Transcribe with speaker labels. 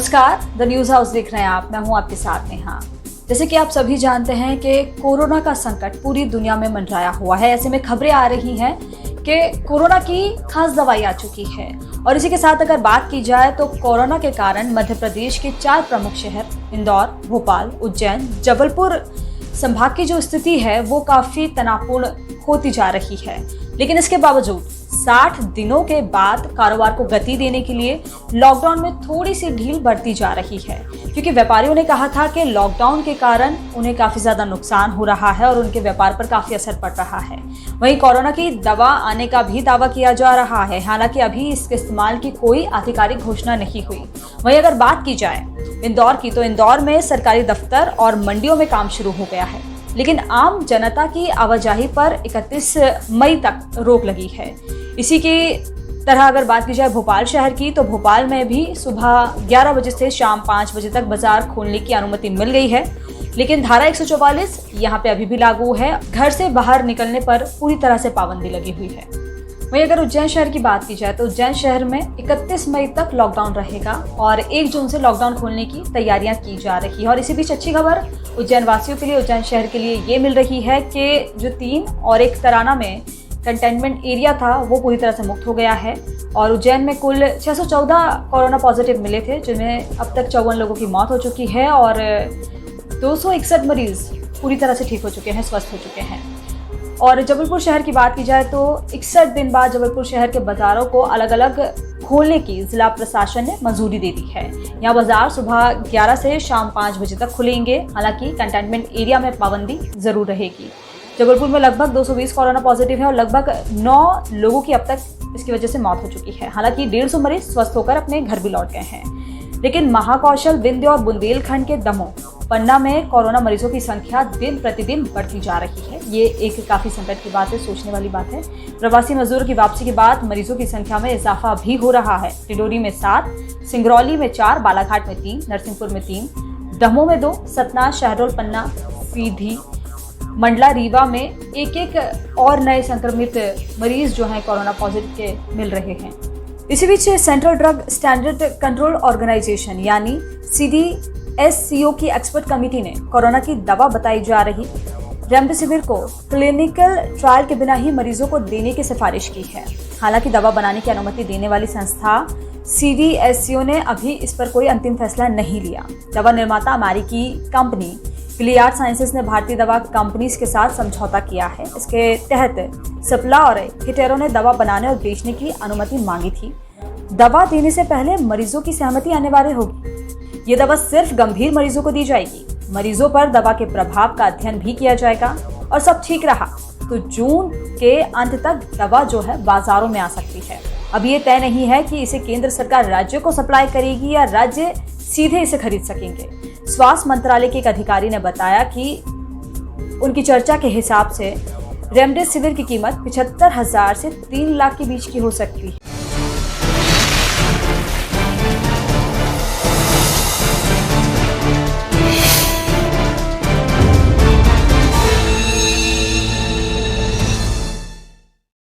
Speaker 1: नमस्कार, the news house देख रहे हैं आप। मैं हूं आपके साथ नेहा। जैसे कि आप सभी जानते हैं कि कोरोना का संकट पूरी दुनिया में मंडराया हुआ है। ऐसे में खबरें आ रही हैं कि कोरोना की खास दवाई आ चुकी है। और इसी के साथ अगर बात की जाए तो कोरोना के कारण मध्य प्रदेश के 4 प्रमुख शहर इंदौर, भोपाल, उज्जैन, जबलपुर संभाग की जो स्थिति है वो काफी तनावपूर्ण होती जा रही है। लेकिन इसके बावजूद 60 दिनों के बाद कारोबार को गति देने के लिए लॉकडाउन में थोड़ी सी ढील बरती जा रही है, क्योंकि व्यापारियों ने कहा था कि लॉकडाउन के कारण उन्हें काफी ज्यादा नुकसान हो रहा है और उनके व्यापार पर काफी असर पड़ रहा है। वहीं कोरोना की दवा आने का भी दावा किया जा रहा है, हालांकि अभी इसके इस्तेमाल की कोई आधिकारिक घोषणा नहीं हुई। वहीं अगर बात की जाए इंदौर की, तो इंदौर में सरकारी दफ्तर और मंडियों में काम शुरू हो गया है, लेकिन आम जनता की आवाजाही पर 31 मई तक रोक लगी है। इसी की तरह अगर बात की जाए भोपाल शहर की, तो भोपाल में भी सुबह 11 बजे से शाम 5 बजे तक बाजार खोलने की अनुमति मिल गई है, लेकिन धारा 144 यहाँ पे अभी भी लागू है। घर से बाहर निकलने पर पूरी तरह से पाबंदी लगी हुई है। वहीं अगर उज्जैन शहर की बात की जाए तो उज्जैन शहर में 31 मई तक लॉकडाउन रहेगा और 1 जून से लॉकडाउन खोलने की तैयारियां की जा रही है। और इसी बीच अच्छी खबर उज्जैन वासियों के लिए, उज्जैन शहर के लिए ये मिल रही है कि जो 3 और 1 तराना में कंटेनमेंट एरिया था वो पूरी तरह से मुक्त हो गया है। और उज्जैन में कुल 614 कोरोना पॉजिटिव मिले थे, जिनमें अब तक 54 लोगों की मौत हो चुकी है और 261 मरीज पूरी तरह से ठीक हो चुके हैं, स्वस्थ हो चुके हैं। और जबलपुर शहर की बात की जाए तो 61 दिन बाद जबलपुर शहर के बाजारों को अलग अलग खोलने की जिला प्रशासन ने मंजूरी दे दी है। यहाँ बाजार सुबह 11 से शाम 5 बजे तक खुलेंगे, हालांकि कंटेनमेंट एरिया में पाबंदी जरूर रहेगी। जबलपुर में लगभग 220 कोरोना पॉजिटिव है और लगभग 9 लोगों की अब तक इसकी वजह से मौत हो चुकी है। हालांकि 150 मरीज स्वस्थ होकर अपने घर भी लौट गए हैं। लेकिन महाकौशल, विंध्य और बुंदेलखंड के दमोह, पन्ना में कोरोना मरीजों की संख्या दिन प्रतिदिन बढ़ती जा रही है। ये एक काफी संकट की बात है, सोचने वाली बात है। प्रवासी मजदूरों की वापसी के बाद मरीजों की संख्या में इजाफा भी हो रहा है। टिडोरी में 7, सिंगरौली में 4, बालाघाट में 3, नरसिंहपुर में 3, दमोह में 2, सतना, शहडोल, पन्ना, सीधी, मंडला, रीवा में एक और नए संक्रमित मरीज जो हैं कोरोना पॉजिटिव के मिल रहे हैं। इसी बीच central drug standard control organisation यानी CDSCO की एक्सपर्ट कमेटी ने कोरोना की दवा बताई जा रही रेमडेसिविर को क्लिनिकल ट्रायल के बिना ही मरीजों को देने की सिफारिश की है। हालांकि दवा बनाने की अनुमति देने वाली संस्था CDSCO ने अभी इस पर कोई अंतिम फैसला नहीं लिया। दवा निर्माता अमेरिकी कंपनी गिलियाड साइंसेस ने भारतीय दवा कंपनीज के साथ समझौता किया है। इसके तहत सिप्ला और हिटेरो ने दवा बनाने और बेचने की अनुमति मांगी थी। दवा देने से पहले मरीजों की सहमति अनिवार्य होगी। ये दवा सिर्फ गंभीर मरीजों को दी जाएगी। मरीजों पर दवा के प्रभाव का अध्ययन भी किया जाएगा और सब ठीक रहा तो जून के अंत तक दवा जो है बाजारों में आ सकती है। अब ये तय नहीं है कि इसे केंद्र सरकार राज्य को सप्लाई करेगी या राज्य सीधे इसे खरीद सकेंगे। स्वास्थ्य मंत्रालय के एक अधिकारी ने बताया कि उनकी चर्चा के हिसाब से रेमडेसिविर की कीमत 75,000 से 3 लाख के बीच की हो सकती है।